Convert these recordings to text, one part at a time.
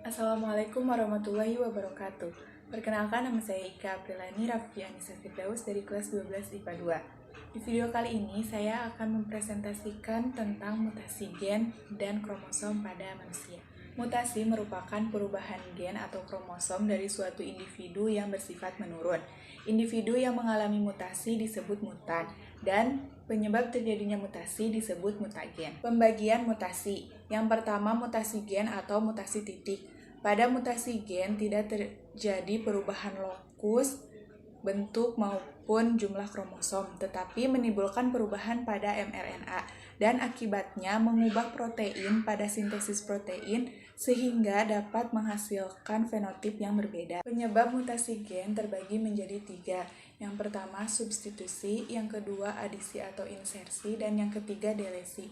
Assalamualaikum warahmatullahi wabarakatuh. Perkenalkan, nama saya Ika Aprilani Raffi Anissa Firdaus dari kelas 12 IPA 2. Di video kali ini saya akan mempresentasikan tentang mutasi gen dan kromosom pada manusia. Mutasi merupakan perubahan gen atau kromosom dari suatu individu yang bersifat menurun. Individu yang mengalami mutasi disebut mutan, dan penyebab terjadinya mutasi disebut mutagen. Pembagian mutasi. Yang pertama, mutasi gen atau mutasi titik. Pada mutasi gen tidak terjadi perubahan lokus, bentuk maupun jumlah kromosom, tetapi menimbulkan perubahan pada mRNA dan akibatnya mengubah protein pada sintesis protein sehingga dapat menghasilkan fenotip yang berbeda. Penyebab mutasi gen terbagi menjadi 3. Yang pertama substitusi, yang kedua adisi atau insersi, dan yang ketiga delesi.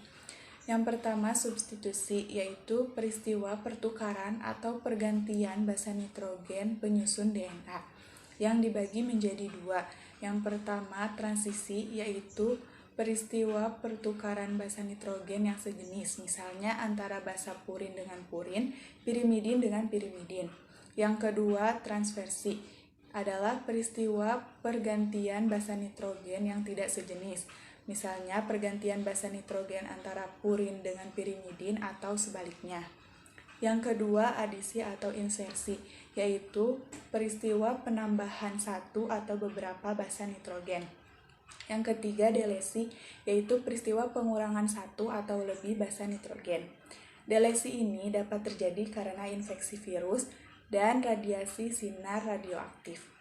Yang pertama substitusi, yaitu peristiwa pertukaran atau pergantian basa nitrogen penyusun DNA yang dibagi menjadi 2. Yang pertama transisi, yaitu peristiwa pertukaran basa nitrogen yang sejenis, misalnya antara basa purin dengan purin, pirimidin dengan pirimidin. Yang kedua transversi adalah peristiwa pergantian basa nitrogen yang tidak sejenis, misalnya pergantian basa nitrogen antara purin dengan pirimidin atau sebaliknya. Yang kedua adisi atau insersi, yaitu peristiwa penambahan satu atau beberapa basa nitrogen. Yang ketiga delesi, yaitu peristiwa pengurangan satu atau lebih basa nitrogen. Delesi ini dapat terjadi karena infeksi virus dan radiasi sinar radioaktif.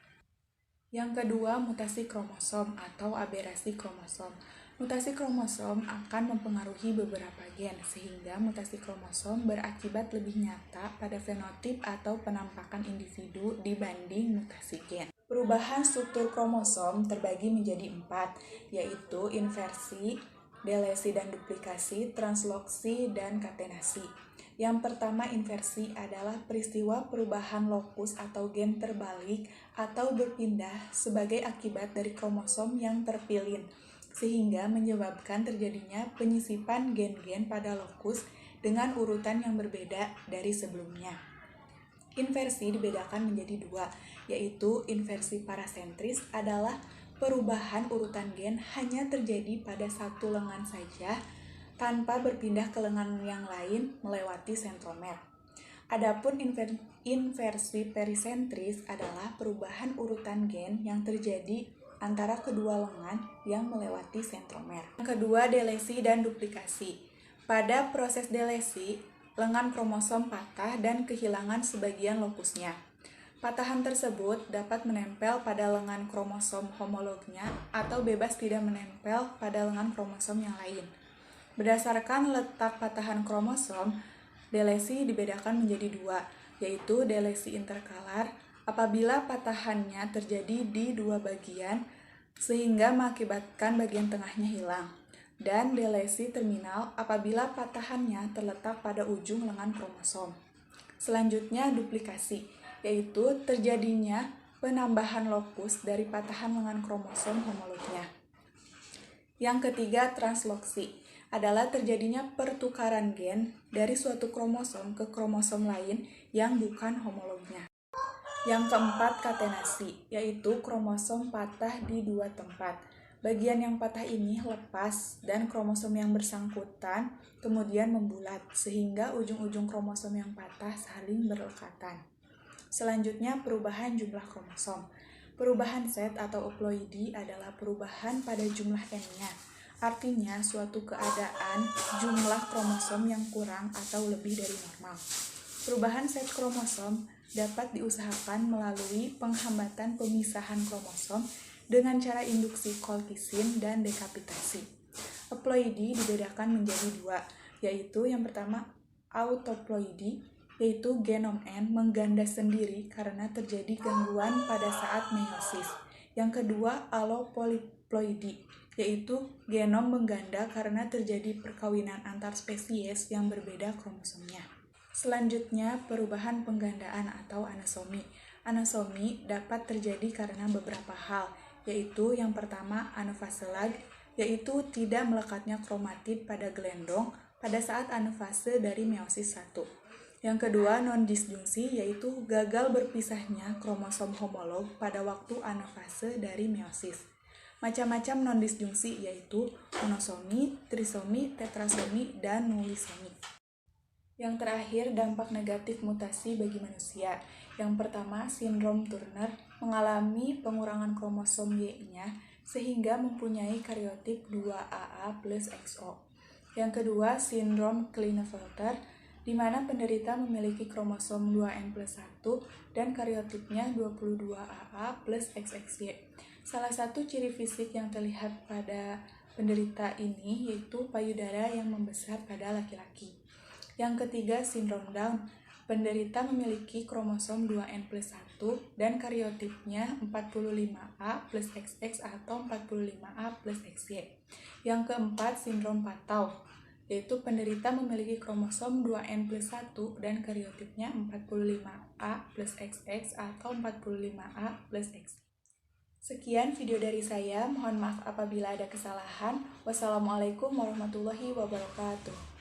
Yang kedua, mutasi kromosom atau aberasi kromosom. Mutasi kromosom akan mempengaruhi beberapa gen, sehingga mutasi kromosom berakibat lebih nyata pada fenotip atau penampakan individu dibanding mutasi gen. Perubahan struktur kromosom terbagi menjadi 4, yaitu inversi, delesi dan duplikasi, transloksi, dan katenasi. Yang pertama inversi adalah peristiwa perubahan lokus atau gen terbalik atau berpindah sebagai akibat dari kromosom yang terpilin, sehingga menyebabkan terjadinya penyisipan gen-gen pada lokus dengan urutan yang berbeda dari sebelumnya. Inversi dibedakan menjadi 2, yaitu inversi parasentris adalah perubahan urutan gen hanya terjadi pada satu lengan saja tanpa berpindah ke lengan yang lain melewati sentromer. Adapun inversi perisentris adalah perubahan urutan gen yang terjadi antara kedua lengan yang melewati sentromer. Yang kedua, delesi dan duplikasi. Pada proses delesi, lengan kromosom patah dan kehilangan sebagian lokusnya. Patahan tersebut dapat menempel pada lengan kromosom homolognya atau bebas tidak menempel pada lengan kromosom yang lain. Berdasarkan letak patahan kromosom, delesi dibedakan menjadi 2, yaitu delesi interkalar apabila patahannya terjadi di 2 bagian sehingga mengakibatkan bagian tengahnya hilang, dan delesi terminal apabila patahannya terletak pada ujung lengan kromosom. Selanjutnya duplikasi, yaitu terjadinya penambahan lokus dari patahan lengan kromosom homolognya. Yang ketiga transloksi adalah terjadinya pertukaran gen dari suatu kromosom ke kromosom lain yang bukan homolognya. Yang keempat katenasi, yaitu kromosom patah di 2 tempat. Bagian yang patah ini lepas dan kromosom yang bersangkutan kemudian membulat sehingga ujung-ujung kromosom yang patah saling berlekatan. Selanjutnya perubahan jumlah kromosom. Perubahan set atau euploidi adalah perubahan pada jumlah N-nya. Artinya suatu keadaan jumlah kromosom yang kurang atau lebih dari normal. Perubahan set kromosom dapat diusahakan melalui penghambatan pemisahan kromosom dengan cara induksi colchicine dan dekapitasi. Euploidi dibedakan menjadi 2, yaitu yang pertama autaploidi, yaitu genom N mengganda sendiri karena terjadi gangguan pada saat meiosis. Yang kedua allopolyploidi, yaitu genom mengganda karena terjadi perkawinan antar spesies yang berbeda kromosomnya. Selanjutnya perubahan penggandaan atau anasomi. Anasomi dapat terjadi karena beberapa hal, yaitu yang pertama anafase lag, yaitu tidak melekatnya kromatid pada gelendong pada saat anafase dari meiosis 1. Yang kedua, non-disjungsi, yaitu gagal berpisahnya kromosom homolog pada waktu anafase dari meiosis. Macam-macam non-disjungsi yaitu monosomi, trisomi, tetrasomi, dan nulisomi. Yang terakhir, dampak negatif mutasi bagi manusia. Yang pertama, sindrom Turner mengalami pengurangan kromosom Y-nya sehingga mempunyai kariotip 2AA plus XO. Yang kedua, sindrom Klinefelter, di mana penderita memiliki kromosom 2N plus 1 dan kariotipnya 22AA plus XXY. Salah satu ciri fisik yang terlihat pada penderita ini yaitu payudara yang membesar pada laki-laki. Yang ketiga, sindrom Down. Penderita memiliki kromosom 2N plus 1 dan kariotipnya 45A plus XX atau 45A plus XY. Yang keempat, sindrom Patau, yaitu penderita memiliki kromosom 2N plus 1 dan kariotipnya 45A plus XX atau 45A plus X. Sekian video dari saya, mohon maaf apabila ada kesalahan. Wassalamualaikum warahmatullahi wabarakatuh.